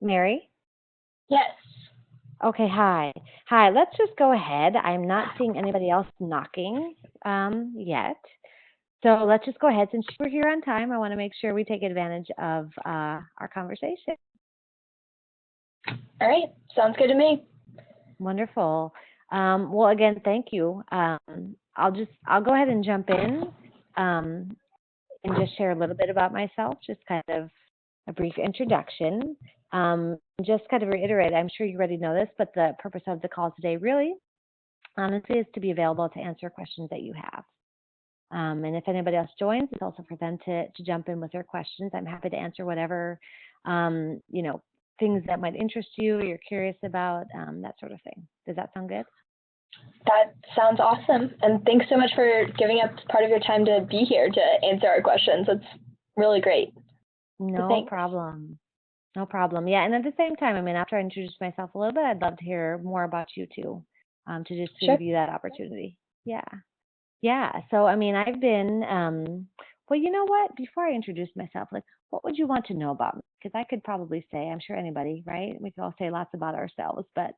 Mary? Yes. Okay, hi. Hi, let's just go ahead. I'm not seeing anybody else knocking yet. So let's just go ahead. Since we're here on time, I want to make sure we take advantage of our conversation. All right. Sounds good to me. Wonderful. Well, again, thank you. I'll go ahead and jump in and just share a little bit about myself, just kind of a brief introduction. Just kind of reiterate, I'm sure you already know this, but the purpose of the call today really, honestly, is to be available to answer questions that you have. And if anybody else joins, it's also for them to jump in with their questions. I'm happy to answer whatever, things that might interest you or you're curious about, that sort of thing. Does that sound good? That sounds awesome. And thanks so much for giving up part of your time to be here to answer our questions. That's really great. No problem. No problem. Yeah, and at the same time, I mean, after I introduce myself a little bit, I'd love to hear more about you too, to just to Sure. give you that opportunity. Yeah. Yeah. So, I mean, I've been, well, you know what? Before I introduce myself, like, what would you want to know about me? Because I could probably say, I'm sure anybody, right? We could all say lots about ourselves, but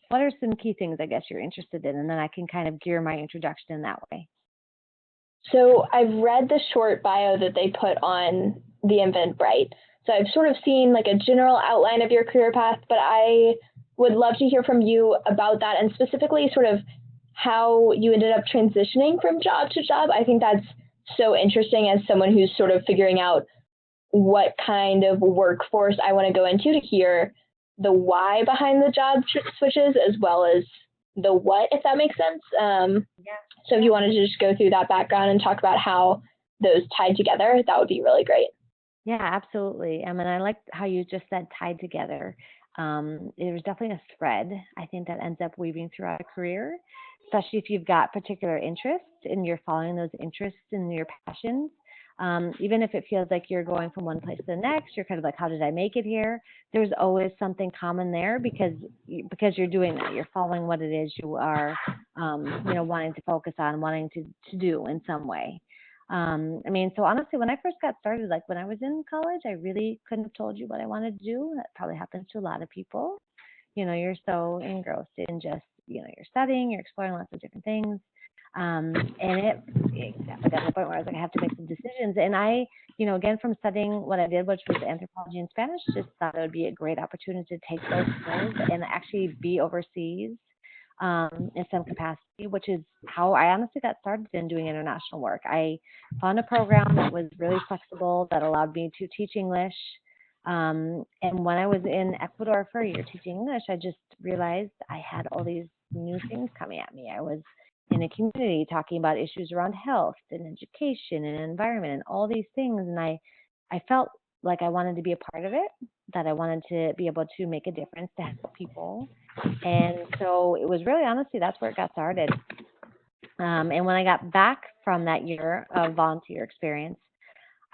what are some key things I guess you're interested in? And then I can kind of gear my introduction in that way. So I've read the short bio that they put on the Eventbrite. So I've sort of seen like a general outline of your career path, but I would love to hear from you about that and specifically sort of how you ended up transitioning from job to job. I think that's so interesting as someone who's sort of figuring out what kind of workforce I want to go into to hear the why behind the job switches as well as the what, if that makes sense. Yeah. So if you wanted to just go through that background and talk about how those tied together, that would be really great. Yeah, absolutely. I mean, I like how you just said tied together. There's definitely a thread, I think, that ends up weaving throughout a career, especially if you've got particular interests and you're following those interests and your passions. Even if it feels like you're going from one place to the next, you're kind of like, how did I make it here? There's always something common there because you're doing that. You're following what it is you are, wanting to focus on, wanting to do in some way. I mean, so honestly, when I first got started, like when I was in college, I really couldn't have told you what I wanted to do. That probably happens to a lot of people. You're so engrossed in just, you're studying, you're exploring lots of different things. And it got to the point where I was like, I have to make some decisions. And I, again, from studying what I did, which was anthropology and Spanish, just thought it would be a great opportunity to take those skills and actually be overseas in some capacity, which is how I honestly got started in doing international work. I found a program that was really flexible that allowed me to teach English. And when I was in Ecuador for a year teaching English, I just realized I had all these new things coming at me. I was in a community talking about issues around health and education and environment and all these things. And I felt like I wanted to be a part of it, that I wanted to be able to make a difference to help people. And so it was really, honestly, that's where it got started. And when I got back from that year of volunteer experience,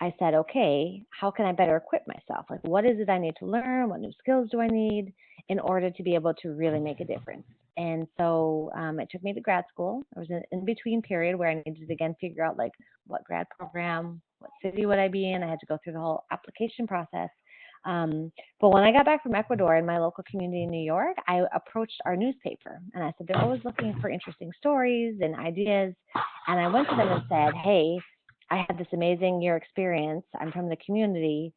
I said, okay, how can I better equip myself? Like, what is it I need to learn? What new skills do I need in order to be able to really make a difference? And so it took me to grad school. There was an in-between period where I needed to, again, figure out, like, what grad program, what city would I be in? I had to go through the whole application process. But when I got back from Ecuador in my local community in New York, I approached our newspaper and I said, they're always looking for interesting stories and ideas. And I went to them and said, hey, I had this amazing year experience. I'm from the community.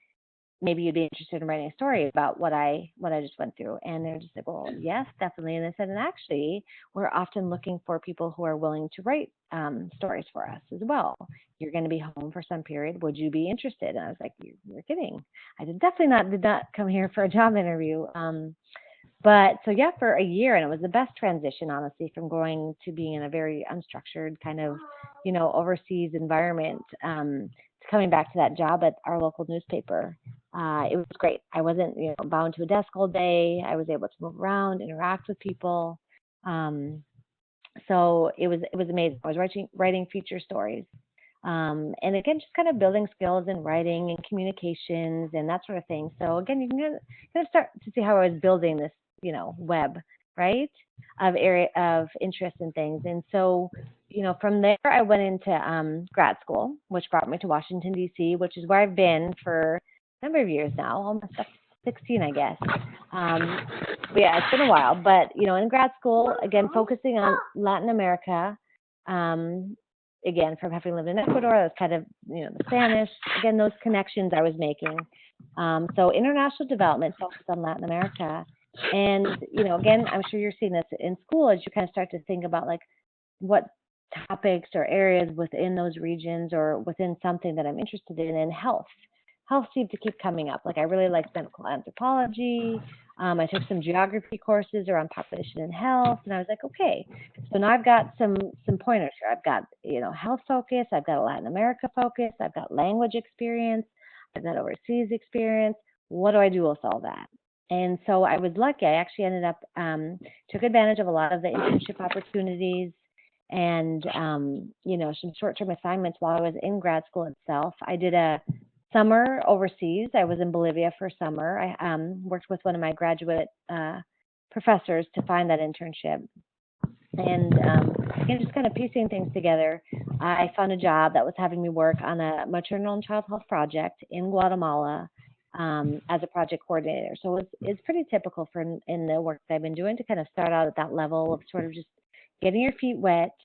Maybe you'd be interested in writing a story about what I just went through. And they're just like, well, yes, definitely. And I said, and actually, we're often looking for people who are willing to write stories for us as well. You're going to be home for some period. Would you be interested? And I was like, you're kidding. I did not come here for a job interview. But so yeah, for a year, and it was the best transition, honestly, from going to being in a very unstructured kind of, overseas environment to coming back to that job at our local newspaper. It was great. I wasn't, bound to a desk all day. I was able to move around, interact with people. So it was amazing. I was writing feature stories. And again, just kind of building skills in writing and communications and that sort of thing. So again, you can kind of start to see how I was building this, web, right, of area of interest and things. And so, from there, I went into grad school, which brought me to Washington, D.C., which is where I've been for a number of years now, almost 16, I guess. But yeah, it's been a while. But, you know, in grad school, again, focusing on Latin America, again, from having lived in Ecuador, I was kind of, you know, the Spanish, again, those connections I was making. So international development focused on Latin America. And, you know, again, I'm sure you're seeing this in school as you kind of start to think about like what topics or areas within those regions or within something that I'm interested in. And health seemed to keep coming up. Like I really like medical anthropology. I took some geography courses around population and health, and I was like, okay, so now I've got some pointers here. I've got, you know, health focus, I've got a Latin America focus, I've got language experience, I've got overseas experience. What do I do with all that? And so I was lucky. I actually ended up took advantage of a lot of the internship opportunities and you know, some short-term assignments while I was in grad school itself. I did a summer overseas. I was in Bolivia for summer. I worked with one of my graduate professors to find that internship. And again, just kind of piecing things together, I found a job that was having me work on a maternal and child health project in Guatemala as a project coordinator. So it's pretty typical for in the work that I've been doing to kind of start out at that level of sort of just getting your feet wet,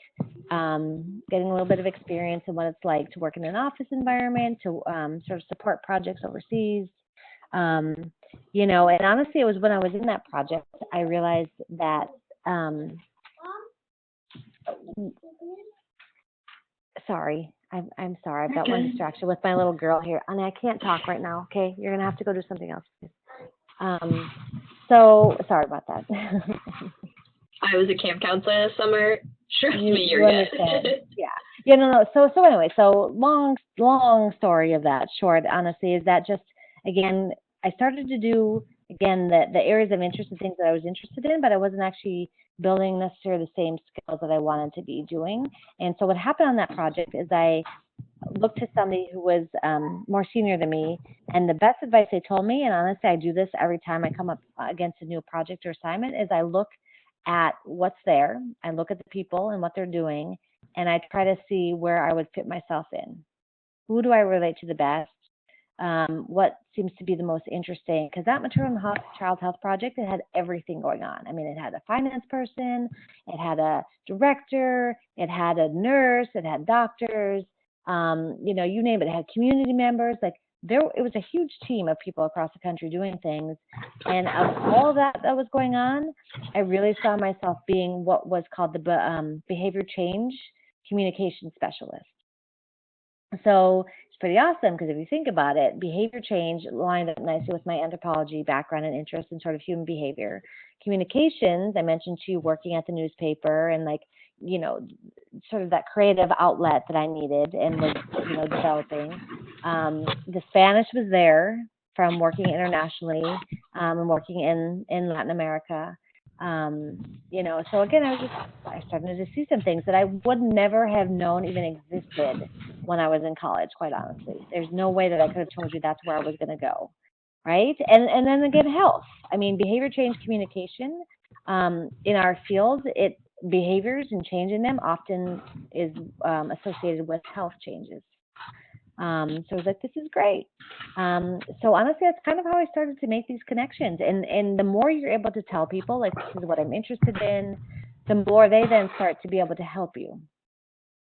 getting a little bit of experience in what it's like to work in an office environment, to sort of support projects overseas. You know, and honestly, it was when I was in that project, I realized that, sorry, I'm sorry, I've got one distraction with my little girl here. And I can't talk right now, okay? You're going to have to go do something else, please. So, sorry about that. I was a camp counselor this summer. Trust me, you you're understand. good. Yeah, no. So anyway, so long story of that short, honestly, is that just, again, I started to do, again, the areas of interest and things that I was interested in, but I wasn't actually building necessarily the same skills that I wanted to be doing. And so what happened on that project is I looked to somebody who was more senior than me, and the best advice they told me, and honestly, I do this every time I come up against a new project or assignment, is I look at what's there, I look at the people and what they're doing, and I try to see where I would fit myself in. Who do I relate to the best? What seems to be the most interesting? Because that maternal child health project, it had everything going on. I mean, it had a finance person, it had a director, it had a nurse, it had doctors, you know, you name it. It had community members. Like it was a huge team of people across the country doing things. And of all that was going on, I really saw myself being what was called the behavior change communication specialist. So it's pretty awesome because if you think about it, behavior change lined up nicely with my anthropology background and interest in sort of human behavior. Communications, I mentioned to you working at the newspaper and like, you know, sort of that creative outlet that I needed and was, you know, developing. The Spanish was there from working internationally and working in Latin America. You know, so again, I started to see some things that I would never have known even existed when I was in college, quite honestly. There's no way that I could have told you that's where I was going to go, right? And then again, health. I mean, behavior change communication in our field, behaviors and changing them often is associated with health changes. So I was like, this is great. So honestly, that's kind of how I started to make these connections. And the more you're able to tell people, like, this is what I'm interested in, the more they then start to be able to help you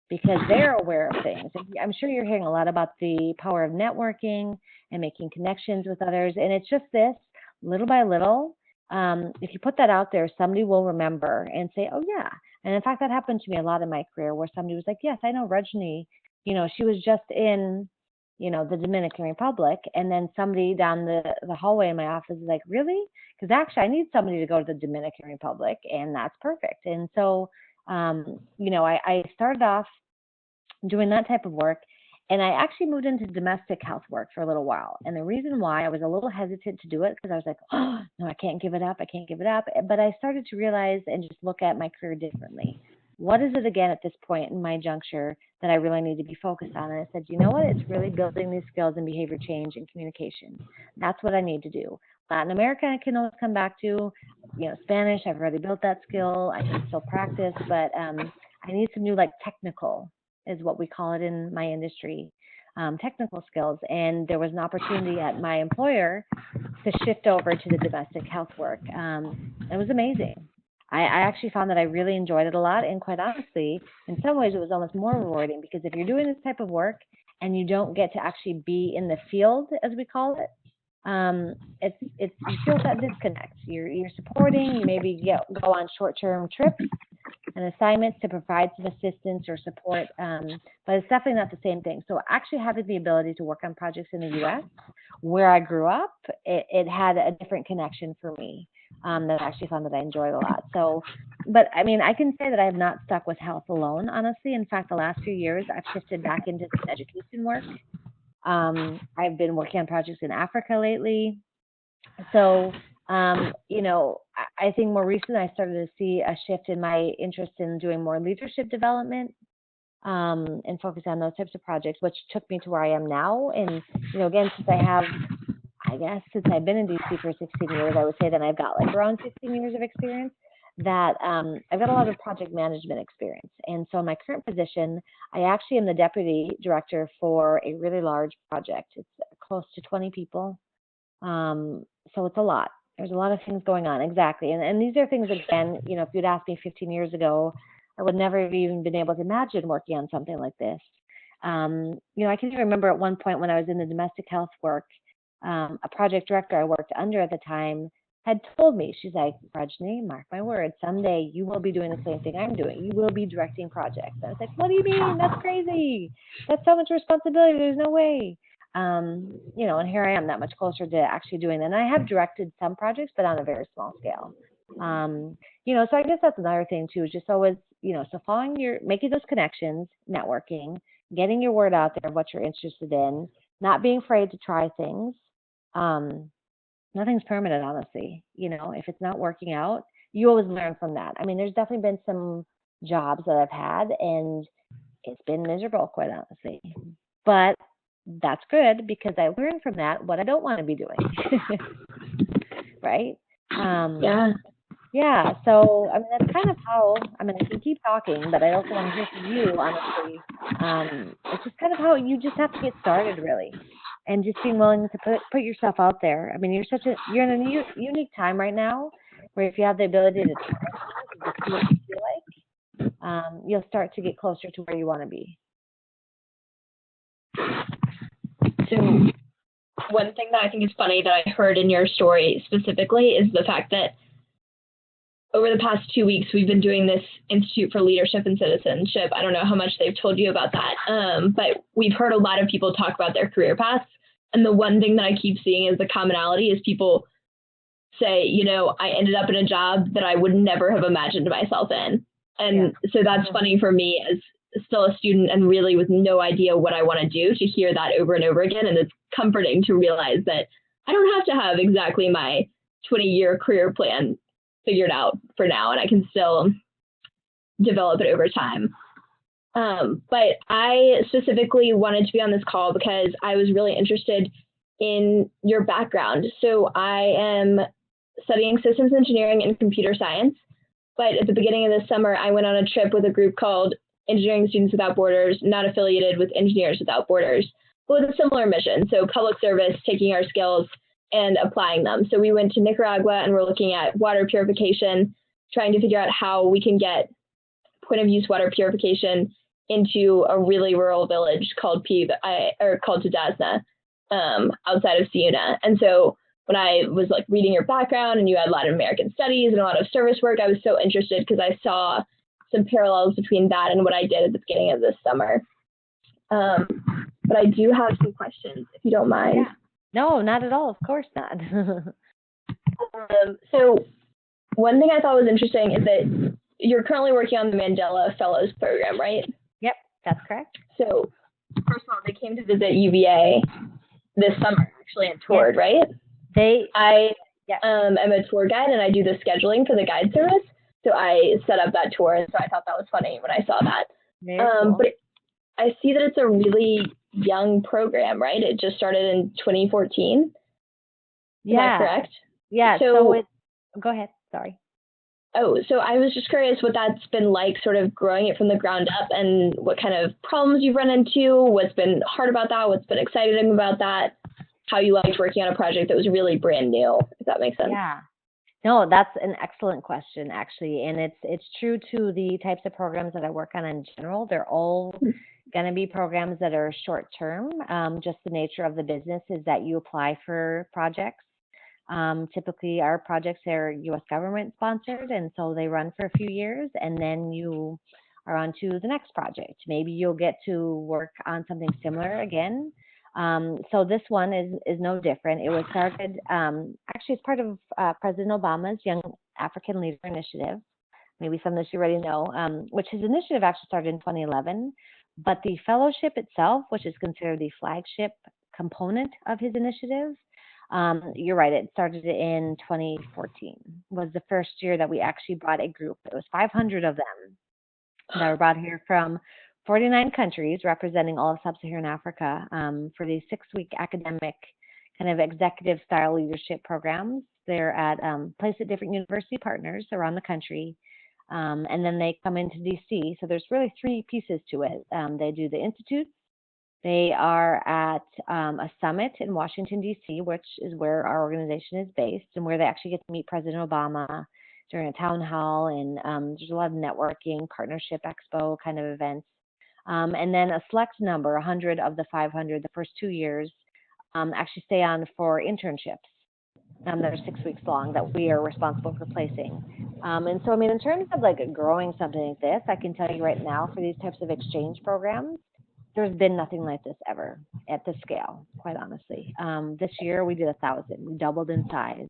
because they're aware of things. I'm sure you're hearing a lot about the power of networking and making connections with others. And it's just this, little by little, if you put that out there, somebody will remember and say, oh, yeah. And in fact, that happened to me a lot in my career where somebody was like, yes, I know Rajni. You know, she was just in, you know, the Dominican Republic. And then somebody down the hallway in my office is like, really? Because actually I need somebody to go to the Dominican Republic and that's perfect. And so, you know, I started off doing that type of work. And I actually moved into domestic health work for a little while. And the reason why I was a little hesitant to do it, because I was like, oh, no, I can't give it up. I can't give it up. But I started to realize and just look at my career differently. What is it again at this point in my juncture that I really need to be focused on? And I said, you know what? It's really building these skills in behavior change and communication. That's what I need to do. Latin America, I can always come back to. You know, Spanish, I've already built that skill. I can still practice, but I need some new, like, technical is what we call it in my industry. technical skills. And there was an opportunity at my employer to shift over to the domestic health work. It was amazing. I actually found that I really enjoyed it a lot. And quite honestly, in some ways, it was almost more rewarding because if you're doing this type of work and you don't get to actually be in the field, as we call it, it's you feel that disconnect. You're supporting. You maybe go on short-term trips and assignments to provide some assistance or support, but it's definitely not the same thing. So actually having the ability to work on projects in the U.S. where I grew up, it had a different connection for me that I actually found that I enjoyed a lot. So, but I mean, I can say that I have not stuck with health alone, honestly. In fact, the last few years, I've shifted back into some education work. I've been working on projects in Africa lately. So, you know, I think more recently I started to see a shift in my interest in doing more leadership development and focus on those types of projects, which took me to where I am now. And, you know, again, since I've been in DC for 16 years, I would say that I've got like around 16 years of experience, that I've got a lot of project management experience. And so in my current position, I actually am the deputy director for a really large project. It's close to 20 people. So it's a lot. There's a lot of things going on. Exactly. And these are things, again, you know, if you'd asked me 15 years ago, I would never have even been able to imagine working on something like this. You know, I can even remember at one point when I was in the domestic health work, a project director I worked under at the time had told me, she's like, Rajni, mark my words, someday you will be doing the same thing I'm doing. You will be directing projects. And I was like, what do you mean? That's crazy. That's so much responsibility. There's no way. You know, and here I am that much closer to actually doing that. And I have directed some projects, but on a very small scale. You know, so I guess that's another thing too, is just always, you know, so making those connections, networking, getting your word out there of what you're interested in, not being afraid to try things. Nothing's permanent, honestly. You know, if it's not working out, you always learn from that. I mean, there's definitely been some jobs that I've had and it's been miserable, quite honestly. But that's good because I learned from that what I don't want to be doing. Right? Yeah. So, I mean, that's kind of how, I mean, I can keep talking, but I also want to hear from you, honestly. It's just kind of how you just have to get started, really. And just being willing to put yourself out there. I mean, you're in a unique time right now where if you have the ability to try things and just see what you feel like, you'll start to get closer to where you want to be. So one thing that I think is funny that I heard in your story specifically is the fact that over the past 2 weeks, we've been doing this Institute for Leadership and Citizenship. I don't know how much they've told you about that, but we've heard a lot of people talk about their career paths. And the one thing that I keep seeing is the commonality is people say, you know, I ended up in a job that I would never have imagined myself in. And so that's funny for me as still a student and really with no idea what I want to do to hear that over and over again. And it's comforting to realize that I don't have to have exactly my 20-year career plan figured out for now, and I can still develop it over time. But I specifically wanted to be on this call because I was really interested in your background. So I am studying systems engineering and computer science, but at the beginning of the summer, I went on a trip with a group called Engineering Students Without Borders, not affiliated with Engineers Without Borders, but with a similar mission. So public service, taking our skills and applying them. So we went to Nicaragua and we're looking at water purification, trying to figure out how we can get point of use water purification into a really rural village called Tadasna, outside of Siuna. And so when I was like reading your background and you had a lot of American studies and a lot of service work, I was so interested because I saw some parallels between that and what I did at the beginning of this summer. But I do have some questions, if you don't mind. Yeah. No, not at all. Of course not. So one thing I thought was interesting is that you're currently working on the Mandela Fellows Program, right? Yep, that's correct. So first of all, they came to visit UVA this summer, actually, and toured, right? I am a tour guide, and I do the scheduling for the guide service. So I set up that tour, and so I thought that was funny when I saw that. Cool. But I see that it's a really young program, right? It just started in 2014. Is that correct? Yeah. So go ahead. Sorry. Oh, so I was just curious what that's been like, sort of growing it from the ground up, and what kind of problems you've run into, what's been hard about that, what's been exciting about that, how you liked working on a project that was really brand new, if that makes sense. Yeah. No, that's an excellent question, actually, and it's true to the types of programs that I work on in general. They're all going to be programs that are short term. Just the nature of the business is that you apply for projects. Typically, our projects are U.S. government sponsored, and so they run for a few years, and then you are on to the next project. Maybe you'll get to work on something similar again. So this one is no different. It was started actually as part of President Obama's Young African Leader Initiative. Maybe some of this you already know, which his initiative actually started in 2011. But the fellowship itself, which is considered the flagship component of his initiative, you're right, it started in 2014, was the first year that we actually brought a group. It was 500 of them that were brought here from 49 countries representing all of sub-Saharan Africa for these 6-week academic kind of executive style leadership programs. They're at placed at different university partners around the country. And then they come into DC. So there's really 3 pieces to it. They do the institutes. They are at a summit in Washington, D.C., which is where our organization is based, and where they actually get to meet President Obama during a town hall. And there's a lot of networking, partnership expo kind of events. And then a select number, 100 of the 500, the first 2 years, actually stay on for internships. That are 6 weeks long that we are responsible for placing. And so, I mean, in terms of like growing something like this, I can tell you right now for these types of exchange programs, there's been nothing like this ever at this scale, quite honestly. This year we did 1,000. We doubled in size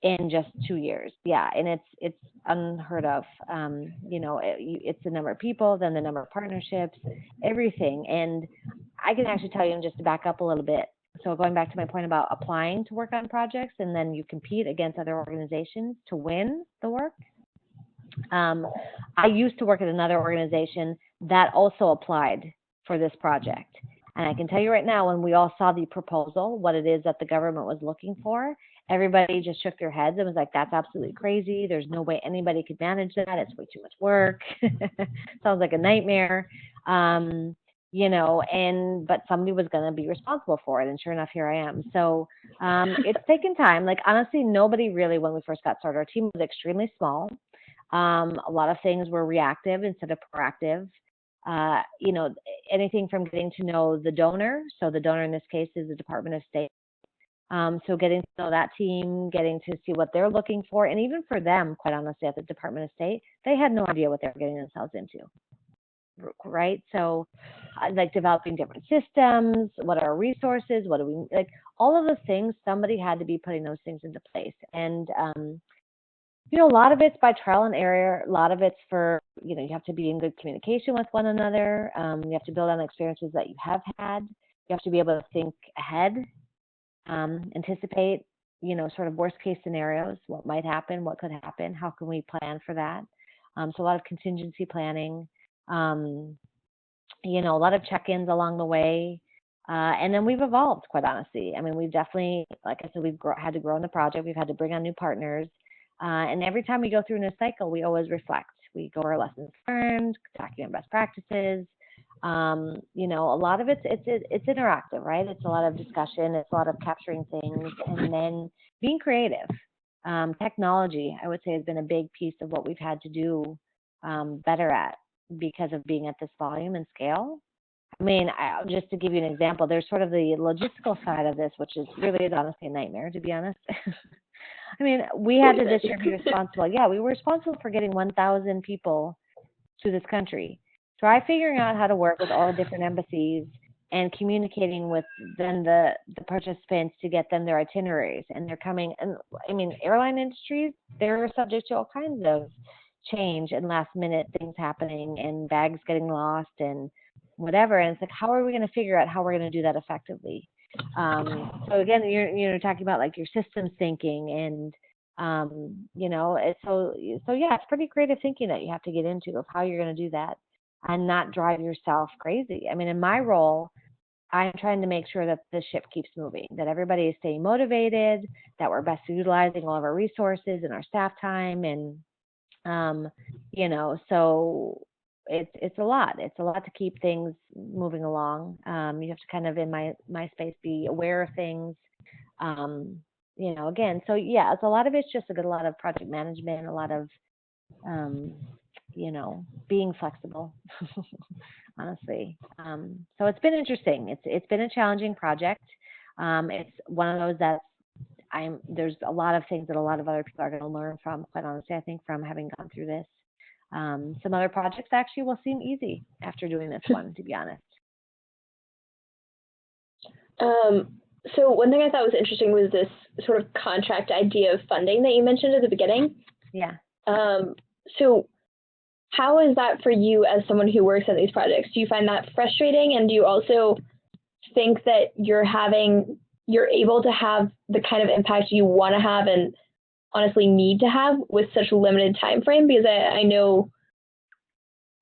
in just 2 years. Yeah, and it's unheard of. It's the number of people, then the number of partnerships, everything. And I can actually tell you, and just to back up a little bit, so going back to my point about applying to work on projects, and then you compete against other organizations to win the work. I used to work at another organization that also applied for this project. And I can tell you right now, when we all saw the proposal, what it is that the government was looking for, everybody just shook their heads and was like, that's absolutely crazy. There's no way anybody could manage that. It's way too much work. Sounds like a nightmare. But somebody was going to be responsible for it. And sure enough, here I am. So it's taken time. Like, honestly, nobody really, when we first got started, our team was extremely small. A lot of things were reactive instead of proactive. Anything from getting to know the donor. So the donor in this case is the Department of State. So getting to know that team, getting to see what they're looking for. And even for them, quite honestly, at the Department of State, they had no idea what they were getting themselves into. Right? So like developing different systems, what are our resources, what do we, like all of those things, somebody had to be putting those things into place. And, a lot of it's by trial and error. A lot of it's for, you have to be in good communication with one another. You have to build on experiences that you have had. You have to be able to think ahead, anticipate, sort of worst case scenarios, what might happen, what could happen, how can we plan for that? So a lot of contingency planning, a lot of check-ins along the way. And then we've evolved, quite honestly. I mean, we've definitely, like I said, we've had to grow in the project. We've had to bring on new partners. And every time we go through a new cycle, we always reflect. We go over our lessons learned, document best practices. A lot of it's interactive, right? It's a lot of discussion. It's a lot of capturing things and then being creative. Technology, I would say, has been a big piece of what we've had to do better at because of being at this volume and scale. I mean, just to give you an example, there's sort of the logistical side of this, which is really honestly a nightmare, to be honest. I mean, we had to this year be responsible. Yeah, we were responsible for getting 1,000 people to this country. Try figuring out how to work with all the different embassies and communicating with then the participants to get them their itineraries. And they're coming, and I mean, airline industries, they're subject to all kinds of change and last minute things happening and bags getting lost and whatever. And it's like, how are we going to figure out how we're going to do that effectively? So again, you're talking about like your systems thinking and, it's so yeah, it's pretty creative thinking that you have to get into of how you're going to do that and not drive yourself crazy. I mean, in my role, I'm trying to make sure that the ship keeps moving, that everybody is staying motivated, that we're best utilizing all of our resources and our staff time. And You know, so it's a lot. It's a lot to keep things moving along. You have to kind of, in my space, be aware of things. You know, again, so yeah, it's a lot of it's just a lot of project management, a lot of you know, being flexible, honestly. So it's been interesting. It's been a challenging project. It's one of those that there's a lot of things that a lot of other people are going to learn from, quite honestly, I think, from having gone through this. Some other projects actually will seem easy after doing this one, to be honest. So one thing I thought was interesting was this sort of contract idea of funding that you mentioned at the beginning. Yeah. So how is that for you as someone who works on these projects? Do you find that frustrating? And do you also think that you're able to have the kind of impact you want to have and honestly need to have with such a limited time frame? Because I know,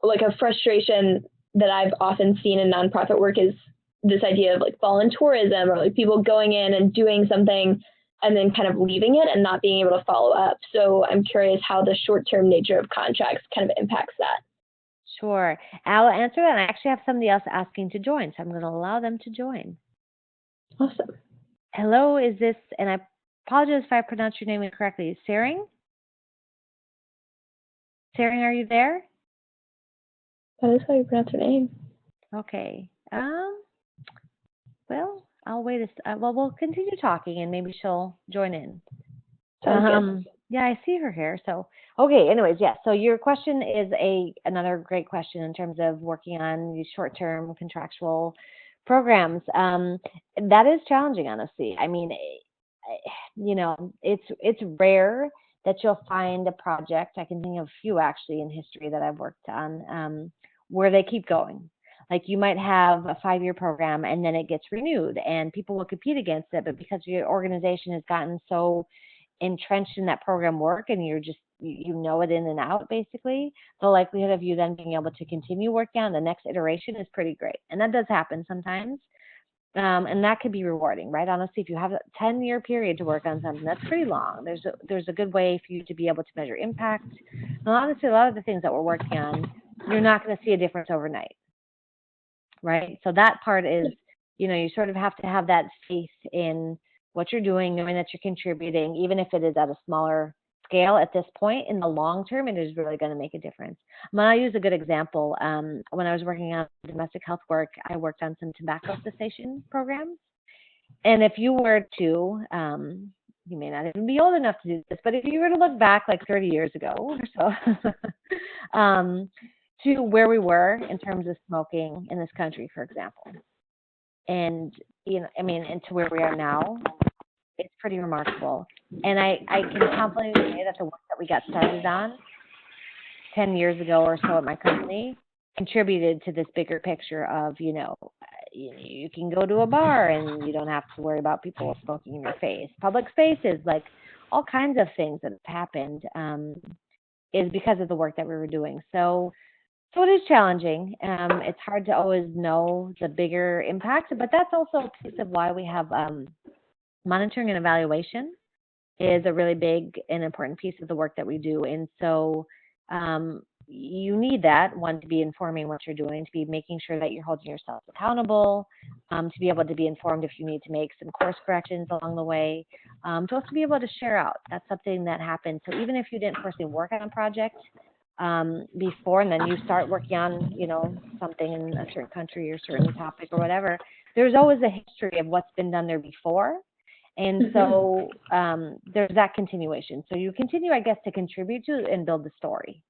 like, a frustration that I've often seen in nonprofit work is this idea of like volunteerism, or like people going in and doing something and then kind of leaving it and not being able to follow up. So I'm curious how the short-term nature of contracts kind of impacts that. Sure. I'll answer that. And I actually have somebody else asking to join, so I'm going to allow them to join. Awesome. Hello, is this, and I apologize if I pronounced your name incorrectly, Sering? Sering, are you there? That is how you pronounce her name. Okay. Well, I'll wait well, we'll continue talking and maybe she'll join in. Yeah, I see her here. So, okay, anyways, yeah. So your question is another great question in terms of working on these short-term contractual programs. That is challenging, honestly. I mean, you know, it's rare that you'll find a project. I can think of a few actually in history that I've worked on where they keep going. Like you might have a 5-year program and then it gets renewed and people will compete against it, but because your organization has gotten so entrenched in that program work and you know it in and out, basically, the likelihood of you then being able to continue working on the next iteration is pretty great. And that does happen sometimes. And that could be rewarding, right? Honestly, if you have a 10-year period to work on something, that's pretty long. There's a good way for you to be able to measure impact. And honestly, a lot of the things that we're working on, you're not going to see a difference overnight, right? So that part is, you know, you sort of have to have that faith in what you're doing, knowing that you're contributing, even if it is at a smaller scale at this point. In the long term, it is really going to make a difference. I'll use a good example. When I was working on domestic health work, I worked on some tobacco cessation programs. And if you were to, you may not even be old enough to do this, but if you were to look back like 30 years ago or so, to where we were in terms of smoking in this country, for example, and, you know, I mean, and to where we are now, it's pretty remarkable. And I can confidently say that the work that we got started on 10 years ago or so at my company contributed to this bigger picture of, you know, you can go to a bar and you don't have to worry about people smoking in your face. Public spaces, like all kinds of things that have happened is because of the work that we were doing. So it is challenging. It's hard to always know the bigger impact, but that's also a piece of why we have monitoring and evaluation is a really big and important piece of the work that we do. And so you need that, one, to be informing what you're doing, to be making sure that you're holding yourself accountable, to be able to be informed if you need to make some course corrections along the way, to also be able to share out. That's something that happens. So even if you didn't personally work on a project before, and then you start working on, you know, something in a certain country or certain topic or whatever, there's always a history of what's been done there before. And so there's that continuation. So you continue, I guess, to contribute to and build the story.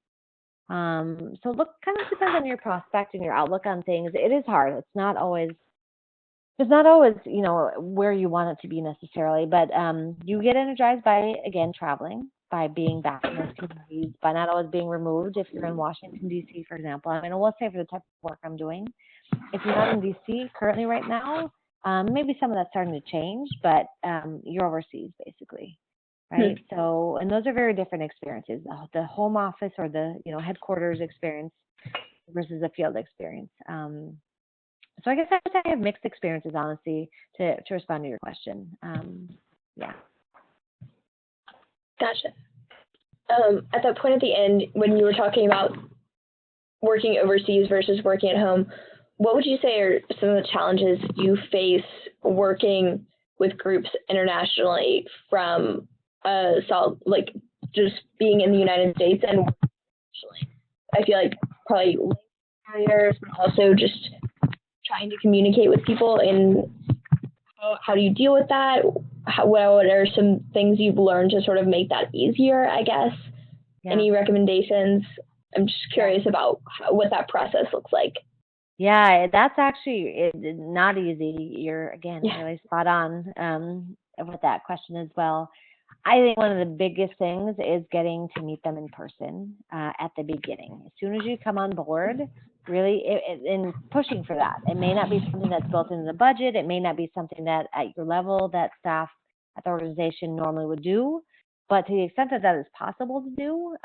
So look, kind of depends on your prospect and your outlook on things. It is hard. It's not always, you know, where you want it to be necessarily, but you get energized by, again, traveling, by being back in those communities, by not always being removed. If you're in Washington, D.C., for example, I mean, I will say for the type of work I'm doing, if you're not in D.C. currently right now, maybe some of that's starting to change, but you're overseas, basically, right? So, and those are very different experiences. The home office or the, you know, headquarters experience versus a field experience. So I guess I have mixed experiences, honestly, to respond to your question. Yeah. Gotcha. At that point at the end, when you were talking about working overseas versus working at home, what would you say are some of the challenges you face working with groups internationally from like just being in the United States and internationally? I feel like probably barriers, but also just trying to communicate with people. And how do you deal with that? What are some things you've learned to sort of make that easier, I guess? Yeah. Any recommendations? I'm just curious about what that process looks like. Yeah, that's actually not easy. You're, again, really spot on with that question as well. I think one of the biggest things is getting to meet them in person at the beginning. As soon as you come on board, really, and pushing for that. It may not be something that's built into the budget. It may not be something that at your level that staff at the organization normally would do. But to the extent that that is possible to do,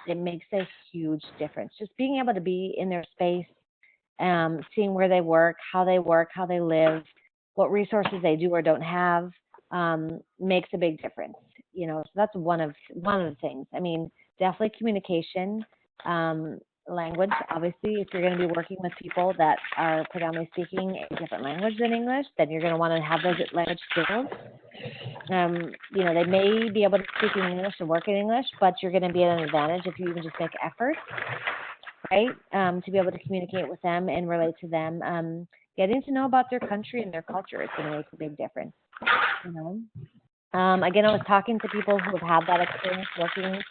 it makes a huge difference. Just being able to be in their space, seeing where they work, how they live, what resources they do or don't have, makes a big difference. So that's one of the things. I mean, definitely communication, language. Obviously, if you're going to be working with people that are predominantly speaking a different language than English, then you're going to want to have those language skills. They may be able to speak in English and work in English, but you're going to be at an advantage if you even just make effort, right, to be able to communicate with them and relate to them. Getting to know about their country and their culture is going to make a big difference. Again, I was talking to people who have had that experience working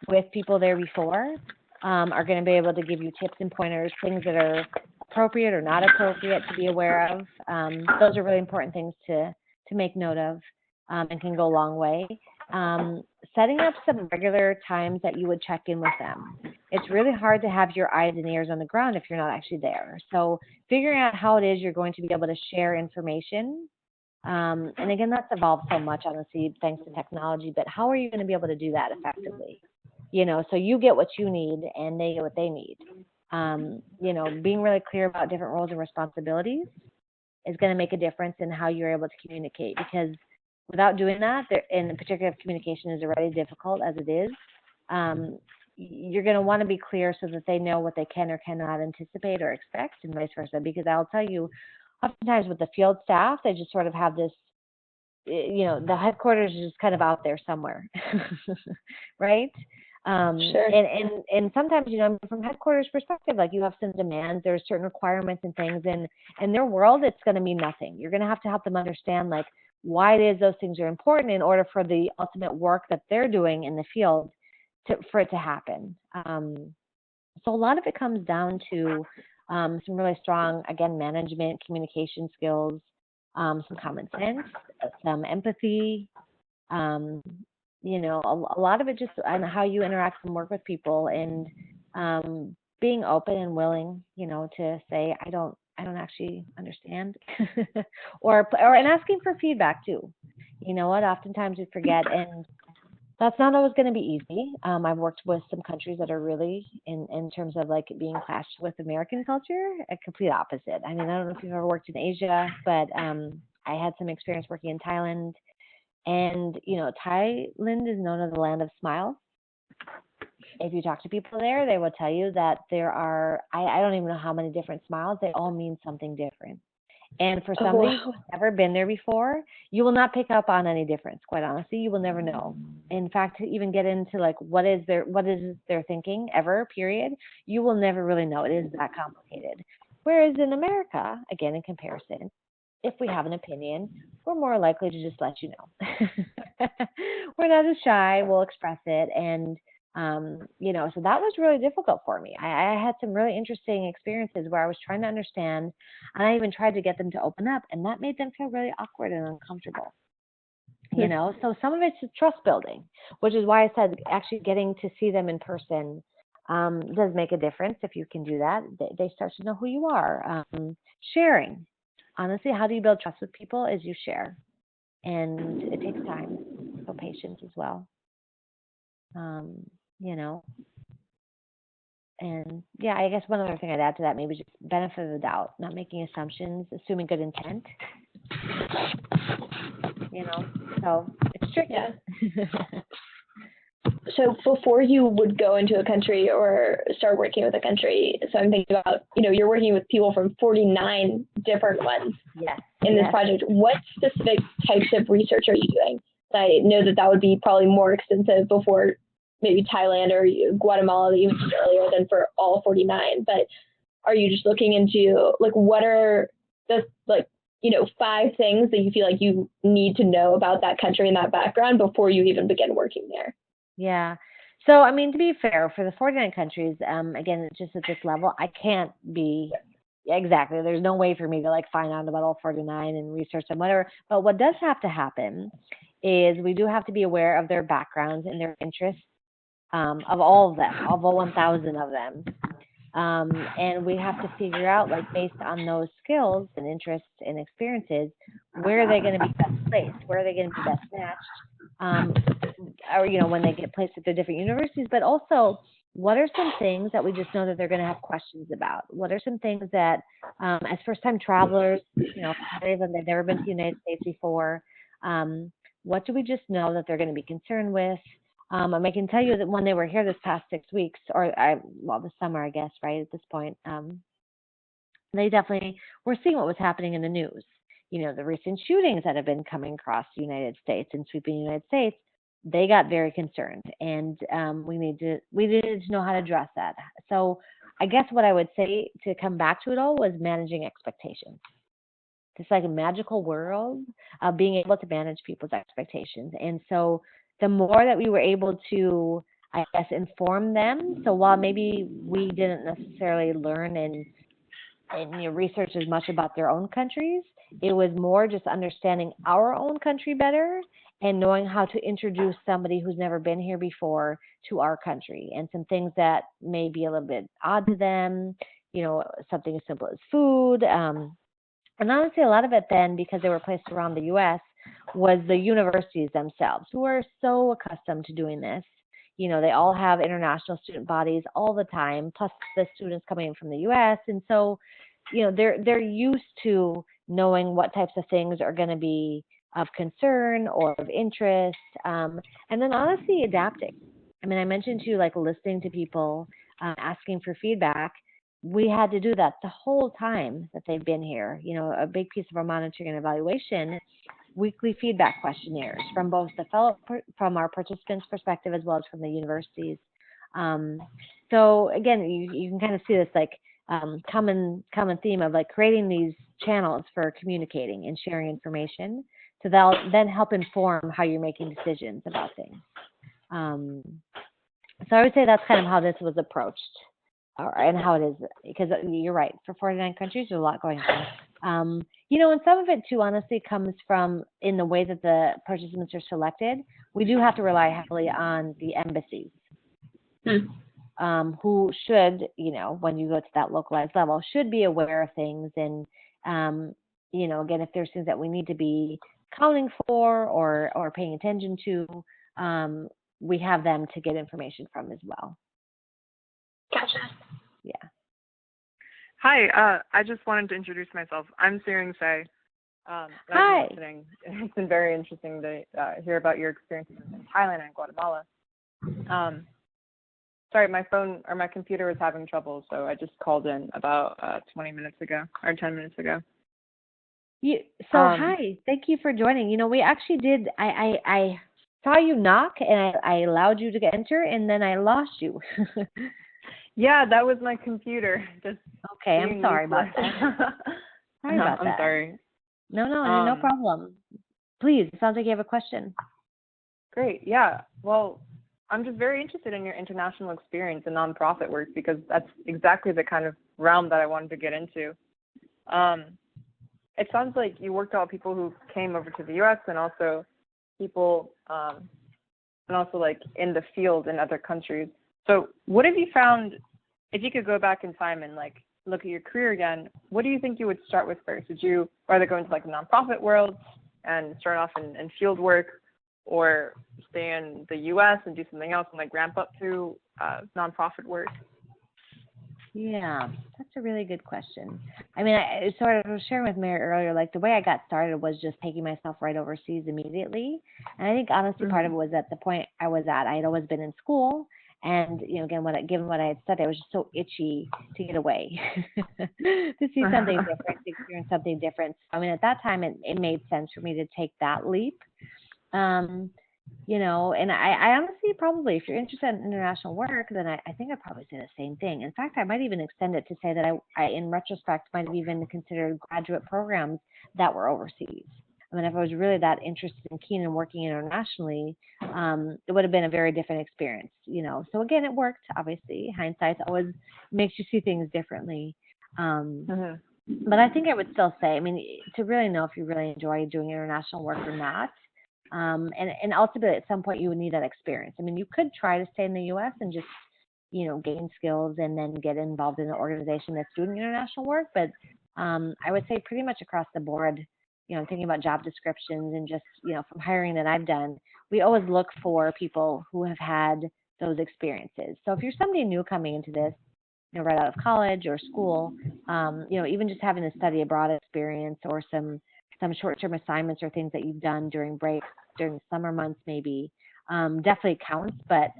with people there before, are going to be able to give you tips and pointers, things that are appropriate or not appropriate to be aware of. Those are really important things to make note of, and can go a long way. Setting up some regular times that you would check in with them. It's really hard to have your eyes and ears on the ground if you're not actually there. So figuring out how it is you're going to be able to share information. And again, that's evolved so much, honestly, thanks to technology, but how are you going to be able to do that effectively? So you get what you need and they get what they need. Being really clear about different roles and responsibilities is going to make a difference in how you're able to communicate, because without doing that, in particular, if communication is already difficult as it is, you're going to want to be clear so that they know what they can or cannot anticipate or expect, and vice versa. Because I'll tell you, oftentimes with the field staff, they just sort of have this, the headquarters is just kind of out there somewhere, right? Sure. And sometimes, from headquarters perspective, like you have some demands, there's certain requirements and things, and in their world, it's going to mean nothing. You're going to have to help them understand, like, why it is those things are important in order for the ultimate work that they're doing in the field for it to happen. So a lot of it comes down to some really strong, again, management, communication skills, some common sense, some empathy, a lot of it just on how you interact and work with people, and being open and willing, to say, I don't actually understand, and asking for feedback too. Oftentimes we forget, and that's not always going to be easy. I've worked with some countries that are really, in terms of like being clashed with American culture, a complete opposite. I mean, I don't know if you've ever worked in Asia, but I had some experience working in Thailand. And, Thailand is known as the land of smiles. If you talk to people there, they will tell you that there are, I don't even know how many different smiles. They all mean something different. And for somebody who's never been there before, you will not pick up on any difference. Quite honestly, you will never know. In fact, to even get into like what is their thinking ever, period, you will never really know. It is that complicated. Whereas in America, again, in comparison, if we have an opinion, we're more likely to just let you know. We're not as shy. We'll express it. And, so that was really difficult for me. I had some really interesting experiences where I was trying to understand, and I even tried to get them to open up, and that made them feel really awkward and uncomfortable. So some of it's trust building, which is why I said actually getting to see them in person does make a difference. If you can do that, they start to know who you are. Sharing. Honestly, how do you build trust with people is you share, and it takes time, so patience as well. And yeah, I guess one other thing I'd add to that, maybe just benefit of the doubt, not making assumptions, assuming good intent. So it's tricky. Yeah. So before you would go into a country or start working with a country, so I'm thinking about, you're working with people from 49 different ones in this project. What specific types of research are you doing? I know that would be probably more extensive before maybe Thailand or Guatemala that you mentioned earlier than for all 49. But are you just looking into what are the 5 things that you feel like you need to know about that country and that background before you even begin working there? Yeah. So, I mean, to be fair, for the 49 countries, again, just at this level, I can't be exactly. There's no way for me to find out about all 49 and research them, whatever. But what does have to happen is we do have to be aware of their backgrounds and their interests, of all of them, of all 1,000 of them. And we have to figure out, based on those skills and interests and experiences, where are they going to be best placed? Where are they going to be best matched? Or, when they get placed at the different universities, but also what are some things that we just know that they're going to have questions about? What are some things that, as first-time travelers, they've never been to the United States before, what do we just know that they're going to be concerned with? And I can tell you that when they were here this past 6 weeks, this summer, I guess, right at this point, they definitely were seeing what was happening in the news. The recent shootings that have been coming across the United States and sweeping the United States, they got very concerned, and we needed to know how to address that. So I guess what I would say to come back to it all was managing expectations. It's like a magical world of being able to manage people's expectations. And so the more that we were able to, I guess, inform them, so while maybe we didn't necessarily learn and research as much about their own countries, it was more just understanding our own country better and knowing how to introduce somebody who's never been here before to our country, and some things that may be a little bit odd to them, something as simple as food. And honestly, a lot of it then, because they were placed around the U.S., was the universities themselves, who are so accustomed to doing this. They all have international student bodies all the time, plus the students coming in from the U.S. And so, they're used to knowing what types of things are going to be of concern or of interest, and then honestly adapting. I mean, I mentioned to you, listening to people, asking for feedback. We had to do that the whole time that they've been here. A big piece of our monitoring and evaluation, weekly feedback questionnaires from both from our participants' perspective as well as from the universities. So again, you can kind of see this common theme of creating these channels for communicating and sharing information, so that'll then help inform how you're making decisions about things. So I would say that's kind of how this was approached, and how it is, because you're right, for 49 countries, there's a lot going on. And some of it too, honestly, comes from in the way that the participants are selected. We do have to rely heavily on the embassies, who should, when you go to that localized level, should be aware of things. And, again, if there's things that we need to be accounting for or paying attention to, we have them to get information from as well. Gotcha. Yeah. Hi, I just wanted to introduce myself. I'm Searing Say. Hi. It's been very interesting to hear about your experiences in Thailand and Guatemala. Sorry, my phone or my computer was having trouble, so I just called in about 20 minutes ago or 10 minutes ago. Hi, thank you for joining. We actually did. I saw you knock, and I allowed you to enter, and then I lost you. Yeah, that was my computer. Okay, I'm sorry about that. Sorry about that. I'm sorry. No, no problem. Please, it sounds like you have a question. Great, yeah. Well, I'm just very interested in your international experience and nonprofit work, because that's exactly the kind of realm that I wanted to get into. It sounds like you worked out with people who came over to the U.S. and also people, in the field in other countries. So what have you found, if you could go back in time and look at your career again, what do you think you would start with first? Would you rather go into the nonprofit world and start off in field work, or stay in the U.S. and do something else and ramp up through nonprofit work? Yeah, that's a really good question. I mean, I sort of was sharing with Mary earlier, like the way I got started was just taking myself right overseas immediately. And I think honestly, part of it was at the point I was at. I had always been in school, and again, given what I had studied, I was just so itchy to get away, to see something different, to experience something different. I mean, at that time, it made sense for me to take that leap. Um, and I honestly probably, if you're interested in international work, then I think I'd probably say the same thing. In fact, I might even extend it to say that I in retrospect, might have even considered graduate programs that were overseas. I mean, if I was really that interested and keen in working internationally, it would have been a very different experience, So again, it worked, obviously. Hindsight always makes you see things differently. But I think I would still say, I mean, to really know if you really enjoy doing international work or not, and ultimately, at some point, you would need that experience. I mean, you could try to stay in the U.S. and just, gain skills and then get involved in an organization that's doing international work. But I would say pretty much across the board, thinking about job descriptions and just, from hiring that I've done, we always look for people who have had those experiences. So if you're somebody new coming into this, right out of college or school, even just having a study abroad experience or some short-term assignments or things that you've done during breaks, during the summer months maybe, definitely counts. But,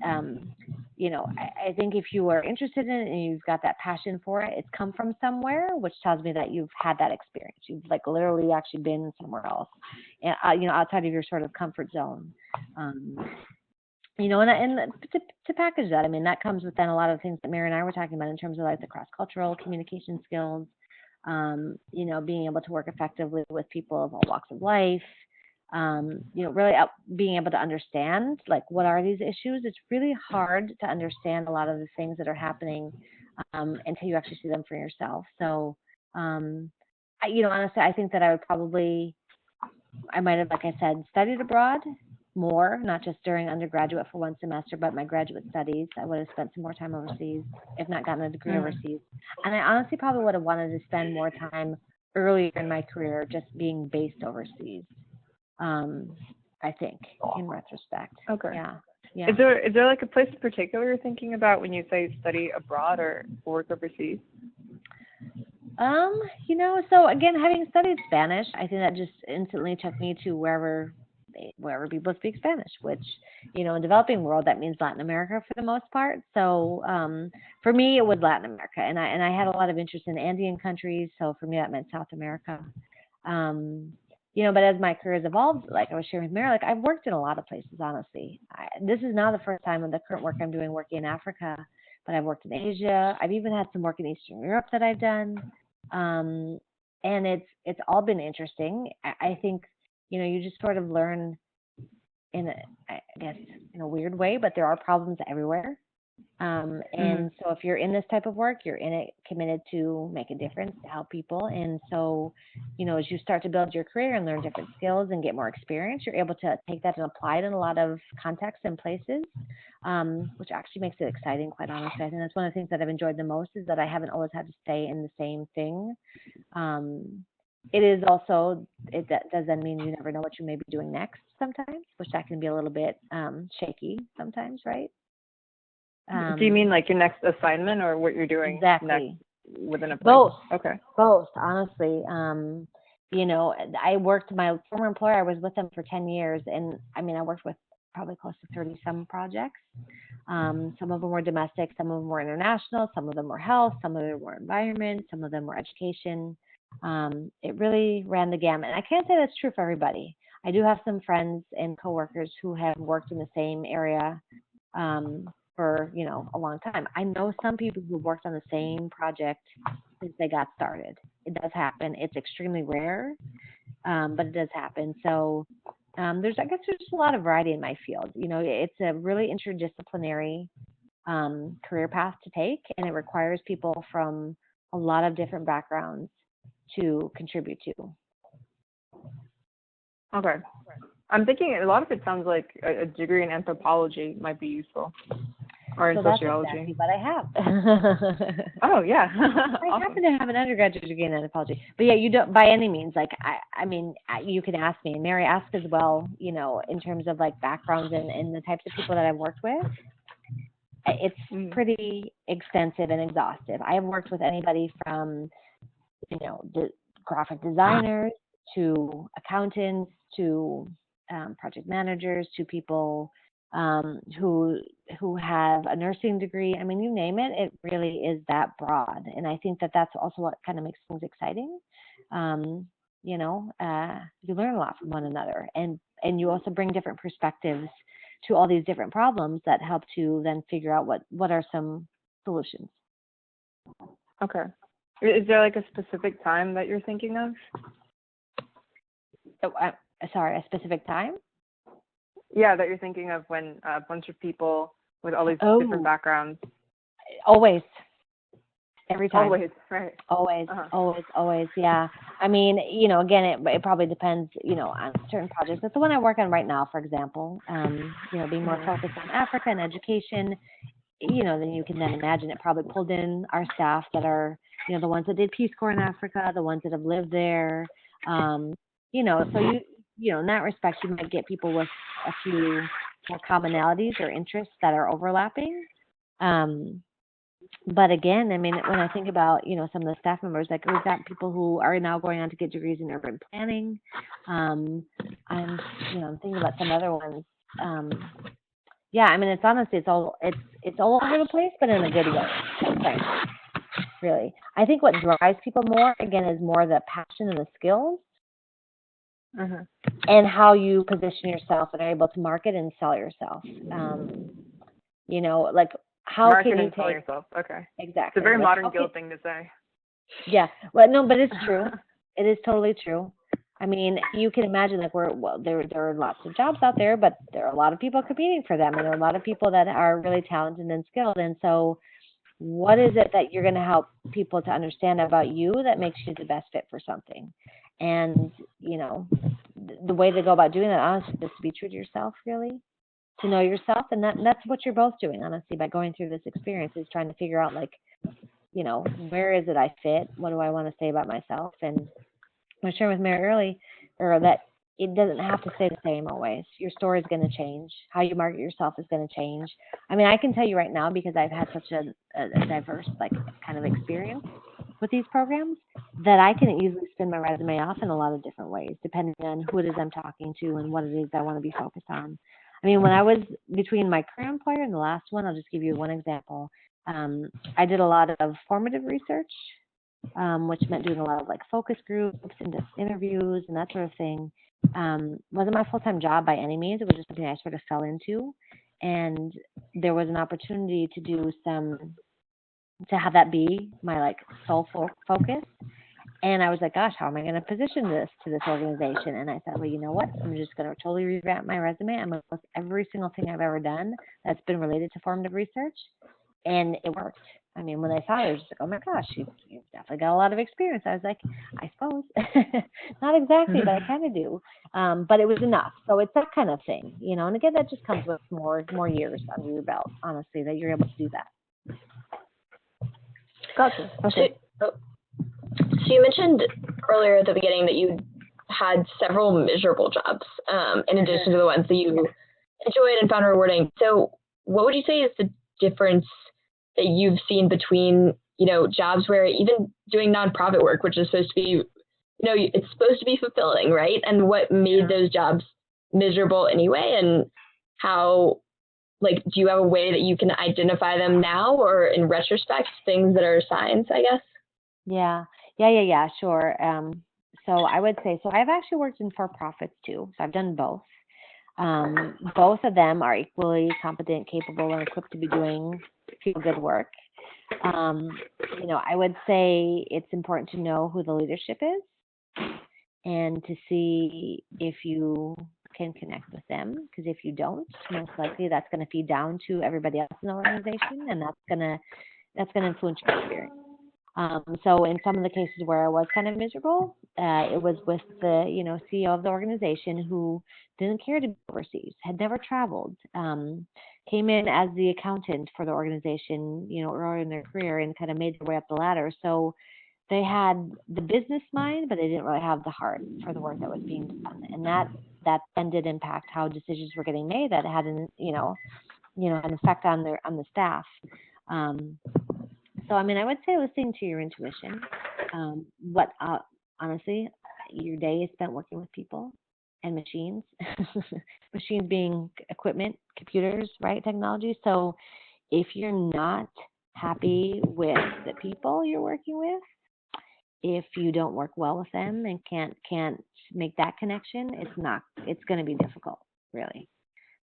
I think if you are interested in it and you've got that passion for it, it's come from somewhere, which tells me that you've had that experience. You've literally actually been somewhere else, and, outside of your sort of comfort zone. And to package that, I mean, that comes with then a lot of things that Mary and I were talking about in terms of the cross-cultural communication skills, being able to work effectively with people of all walks of life, really being able to understand, what are these issues? It's really hard to understand a lot of the things that are happening until you actually see them for yourself. So, honestly, I think that I might have, like I said, studied abroad more, not just during undergraduate for one semester, but my graduate studies. I would have spent some more time overseas, if not gotten a degree overseas. And I honestly probably would have wanted to spend more time earlier in my career just being based overseas, I think, in retrospect. Okay. Yeah. Is there a place in particular you're thinking about when you say study abroad or work overseas? So again, having studied Spanish, I think that just instantly took me to wherever people speak Spanish, which, in the developing world, that means Latin America for the most part. So for me, it was Latin America, and I had a lot of interest in Andean countries. So for me, that meant South America. But as my career has evolved, like I was sharing with Mary, I've worked in a lot of places, honestly. This is not the first time in the current work I'm doing working in Africa, but I've worked in Asia. I've even had some work in Eastern Europe that I've done. And it's all been interesting. I think, you just sort of learn in a weird way, but there are problems everywhere. And so if you're in this type of work, you're in it committed to make a difference, to help people. And so, as you start to build your career and learn different skills and get more experience, you're able to take that and apply it in a lot of contexts and places, which actually makes it exciting, quite honestly. I think that's one of the things that I've enjoyed the most is that I haven't always had to stay in the same thing. It is also, does then mean you never know what you may be doing next sometimes, which that can be a little bit shaky sometimes, right? Do you mean your next assignment or what you're doing exactly next within a place? Both. Okay. Both, honestly. I worked, my former employer, I was with them for 10 years, and I worked with probably close to 30 some projects. Some of them were domestic, some of them were international, some of them were health, some of them were environment, some of them were education. It really ran the gamut. And I can't say that's true for everybody. I do have some friends and coworkers who have worked in the same area for, a long time. I know some people who worked on the same project since they got started. It does happen. It's extremely rare, but it does happen. So there's a lot of variety in my field. It's a really interdisciplinary career path to take, and it requires people from a lot of different backgrounds to contribute to. Okay. I'm thinking a lot of it sounds like a degree in anthropology might be useful, or in sociology. That's exactly what I have. Oh yeah. I Awesome. happen to have an undergraduate degree in anthropology, but yeah, you don't by any means. You can ask me, and Mary asked as well. In terms of backgrounds and the types of people that I've worked with. it's pretty extensive and exhaustive. I have worked with anybody from, graphic designers to accountants to project managers to people who have a nursing degree. I mean, you name it, it really is that broad. And I think that that's also what kind of makes things exciting. You learn a lot from one another, and you also bring different perspectives to all these different problems that help to then figure out what are some solutions. Okay. Is there like a specific time that you're thinking of? Sorry, a specific time? Yeah, that you're thinking of when a bunch of people with all these different backgrounds. Always. Every time. Always, right. Always, always, yeah. I mean, again, it probably depends, on certain projects. That's the one I work on right now, for example. Being more focused on Africa and education, then you can then imagine it probably pulled in our staff that are, the ones that did Peace Corps in Africa, the ones that have lived there. So in that respect, you might get people with a few more commonalities or interests that are overlapping. But again, I mean, when I think about, some of the staff members, like we've got people who are now going on to get degrees in urban planning. I'm thinking about some other ones. Yeah, I mean, it's honestly, it's all over the place, but in a good way, frankly, really. I think what drives people more, again, is more the passion and the skills. And how you position yourself and are able to market and sell yourself. Like how market can you and sell yourself? Okay. Exactly. It's a very modern guild thing to say. Yeah. Well, no, but it's true. It is totally true. I mean, you can imagine like there are lots of jobs out there, but there are a lot of people competing for them, and there are a lot of people that are really talented and skilled. And so, what is it that you're going to help people to understand about you that makes you the best fit for something? And the way to go about doing that, honestly, is to be true to yourself, really, to know yourself, and that's what you're both doing, honestly, by going through this experience, is trying to figure out, like, where is it I fit? What do I want to say about myself? And I was sharing with Mary earlier that it doesn't have to stay the same always. Your story is going to change. How you market yourself is going to change. I mean, I can tell you right now, because I've had such a diverse, like, kind of experience with these programs, that I can easily spin my resume off in a lot of different ways, depending on who it is I'm talking to and what it is I want to be focused on. I mean, when I was between my current employer and the last one, I'll just give you one example. I did a lot of formative research, which meant doing a lot of like focus groups and interviews and that sort of thing. Wasn't my full-time job by any means. It was just something I sort of fell into. And there was an opportunity to have that be my like sole focus. And I was like, gosh, how am I going to position this to this organization? And I thought, well, you know what? I'm just going to totally revamp my resume. I'm going to list every single thing I've ever done that's been related to formative research. And it worked. I mean, when they saw it, I was just like, oh my gosh, you've definitely got a lot of experience. I was like, I suppose. Not exactly, but I kind of do. But it was enough. So it's that kind of thing, and again, that just comes with more years under your belt, honestly, that you're able to do that. Gotcha. Okay. So you mentioned earlier at the beginning that you had several miserable jobs, in addition to the ones that you enjoyed and found rewarding. So what would you say is the difference that you've seen between, jobs where even doing nonprofit work, which is supposed to be, it's supposed to be fulfilling, right? And what made those jobs miserable anyway? And how, do you have a way that you can identify them now, or in retrospect, things that are signs, I guess? Yeah, sure. So I would say, I've actually worked in for-profits too. So I've done both. Both of them are equally competent, capable, and equipped to be doing feel-good work. I would say it's important to know who the leadership is and to see if you can connect with them, because if you don't, most likely that's going to feed down to everybody else in the organization, and that's going to influence your experience. So in some of the cases where I was kind of miserable, it was with the, CEO of the organization who didn't care to be overseas, had never traveled, came in as the accountant for the organization, earlier in their career, and kind of made their way up the ladder. So they had the business mind, but they didn't really have the heart for the work that was being done. And that then did impact how decisions were getting made that had an an effect on the staff. So I mean, I would say listening to your intuition. What honestly, your day is spent working with people and machines, machines being equipment, computers, right? Technology. So if you're not happy with the people you're working with, if you don't work well with them and can't make that connection, it's going to be difficult, really.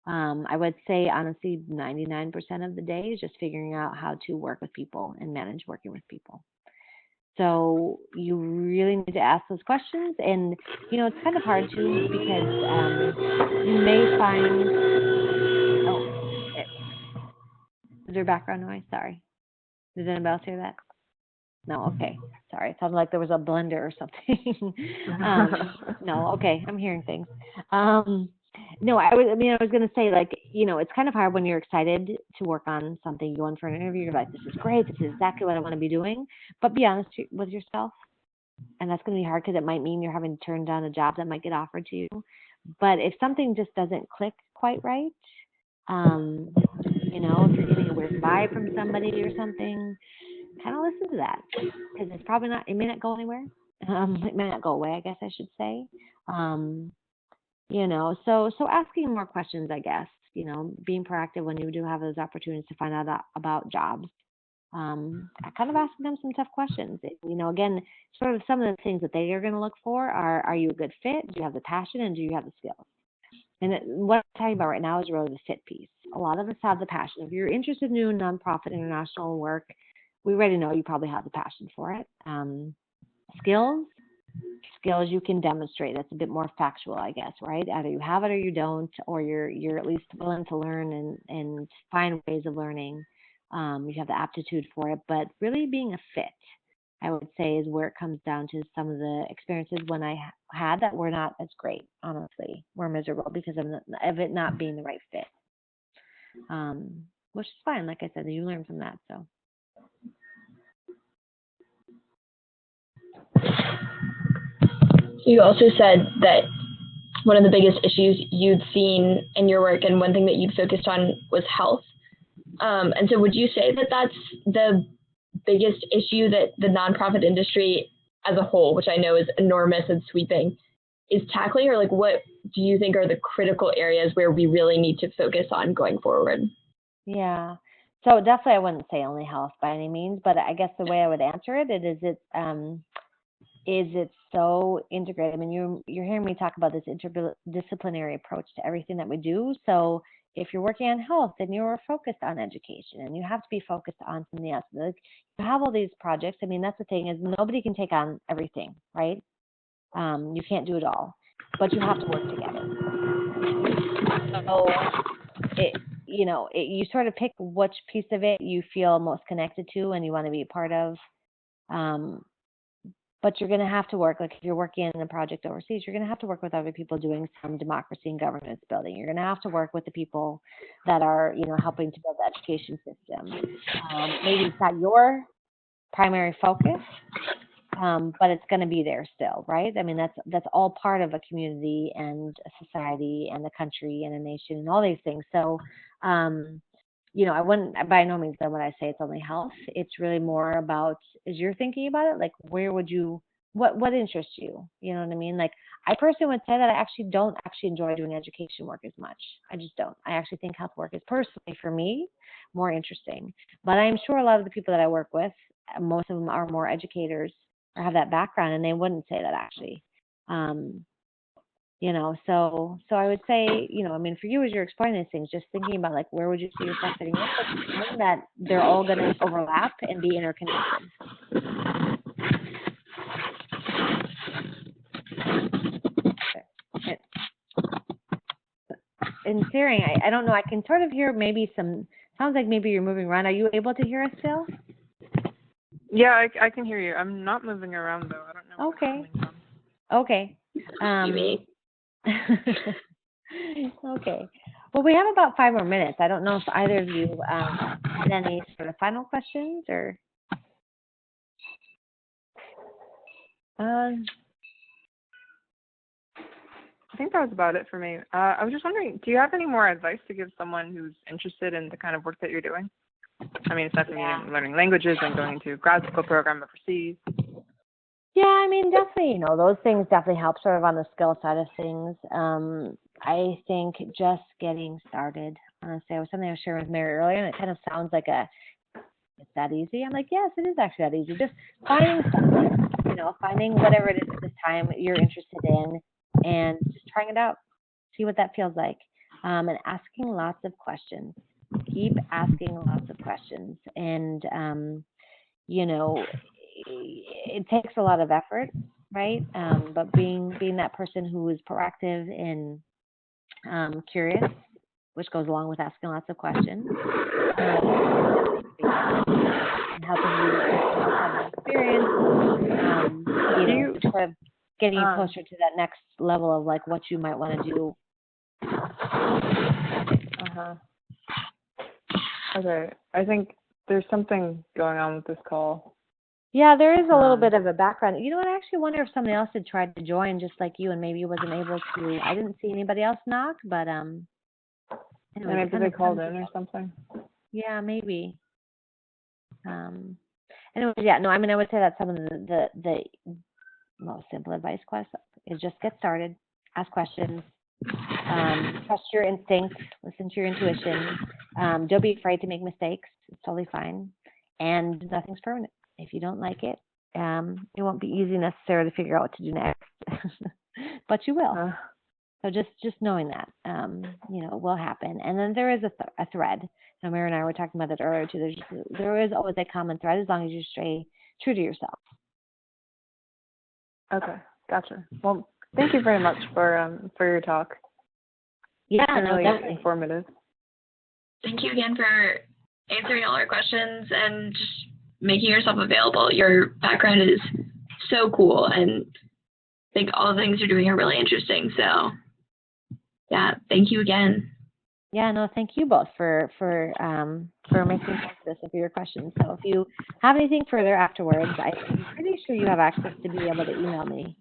I would say honestly, 99% of the day is just figuring out how to work with people and manage working with people. So you really need to ask those questions, and it's kind of hard to because you may find. Oh, is there background noise? Sorry. Did anybody else hear that? No, okay. Sorry. It sounded like there was a blender or something. No, okay. I'm hearing things. No, I was going to say, like, it's kind of hard when you're excited to work on something, you go in for an interview, you're like, this is great, this is exactly what I want to be doing. But be honest with yourself. And that's going to be hard because it might mean you're having to turn down a job that might get offered to you. But if something just doesn't click quite right, if you're getting a weird vibe from somebody or something, kind of listen to that, because it's probably not, it may not go anywhere. It may not go away, I guess I should say. So asking more questions, I guess, being proactive when you do have those opportunities to find out about jobs. Kind of asking them some tough questions. Again, sort of some of the things that they are going to look for are you a good fit? Do you have the passion, and do you have the skills? And what I'm talking about right now is really the fit piece. A lot of us have the passion. If you're interested in doing nonprofit international work, we already know you probably have the passion for it. Skills you can demonstrate. That's a bit more factual, I guess, right? Either you have it or you don't, or you're at least willing to learn and find ways of learning. You have the aptitude for it, but really being a fit, I would say, is where it comes down to. Some of the experiences when I had that were not as great, honestly, were miserable because of it not being the right fit. Which is fine. Like I said, you learn from that. So. You also said that one of the biggest issues you'd seen in your work and one thing that you'd focused on was health. And so would you say that that's the biggest issue that the nonprofit industry as a whole, which I know is enormous and sweeping, is tackling? Or like, what do you think are the critical areas where we really need to focus on going forward? Yeah. So definitely I wouldn't say only health by any means, but I guess the way I would answer it is it's so integrated. I mean, you're hearing me talk about this interdisciplinary approach to everything that we do. So if you're working on health, then you're focused on education, and you have to be focused on something else. Like, you have all these projects. I mean, that's the thing, is nobody can take on everything, right? You can't do it all, but you have to work together. So you sort of pick which piece of it you feel most connected to and you want to be a part of. But you're going to have to work, like if you're working in a project overseas, you're going to have to work with other people doing some democracy and governance building. You're going to have to work with the people that are, helping to build the education system. Maybe it's not your primary focus, but it's going to be there still, right? I mean, that's all part of a community and a society and a country and a nation and all these things. So, I wouldn't, by no means, then when I say it's only health, it's really more about, as you're thinking about it, like, where would you, what interests you? You know what I mean? Like, I personally would say that I actually don't enjoy doing education work as much. I just don't. I actually think health work is personally, for me, more interesting. But I'm sure a lot of the people that I work with, most of them are more educators or have that background, and they wouldn't say that actually. So I would say, I mean, for you as you're exploring these things, just thinking about, like, where would you see yourself fitting in, but knowing that they're all going to overlap and be interconnected. And Siri, I don't know, I can sort of hear maybe sounds like maybe you're moving around. Are you able to hear us still? Yeah, I can hear you. I'm not moving around, though. I don't know where I'm coming from. Okay. Okay. Well, we have about 5 more minutes. I don't know if either of you had any sort of final questions or. I think that was about it for me. I was just wondering, do you have any more advice to give someone who's interested in the kind of work that you're doing? I mean, aside from you learning languages and going into a grad school program overseas. Yeah, I mean, definitely, those things definitely help sort of on the skill side of things. I think just getting started, honestly, it was something I was sharing with Mary earlier, and it kind of sounds like it's that easy. I'm like, yes, it is actually that easy. Just finding something, finding whatever it is at this time you're interested in and just trying it out, see what that feels like, and asking lots of questions. Keep asking lots of questions. And, it takes a lot of effort, right? But being that person who is proactive and curious, which goes along with asking lots of questions, and helping you have experience, sort of getting you closer to that next level of like what you might want to do. Okay, I think there's something going on with this call. Yeah, there is a little bit of a background. You know what? I actually wonder if somebody else had tried to join just like you and maybe wasn't able to. I didn't see anybody else knock, but anyway, maybe they called in or something. Yeah, maybe. Anyways, I mean, I would say that's some of the most simple advice is just get started, ask questions, trust your instincts, listen to your intuition. Don't be afraid to make mistakes. It's totally fine, and nothing's permanent. If you don't like it, it won't be easy necessarily to figure out what to do next, but you will. So just knowing that, will happen. And then there is a thread. Mary and I were talking about that earlier too. There is always a common thread as long as you stay true to yourself. Okay, gotcha. Well, thank you very much for your talk. Yeah, really definitely informative. Thank you again for answering all our questions and just making yourself available. Your background is so cool, and I think all the things you're doing are really interesting. So, yeah, thank you again. Yeah, no, thank you both for making sense of this and for your questions. So if you have anything further afterwards, I'm pretty sure you have access to be able to email me.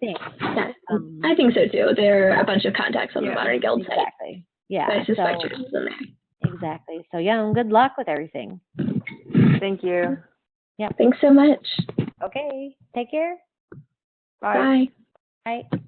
I think so too. There are a bunch of contacts on the Modern Guild site. Exactly. Yeah. I suspect yours is in there. Exactly. So and good luck with everything. Thank you. Yeah. Thanks so much. Okay. Take care. Bye. Bye. Bye.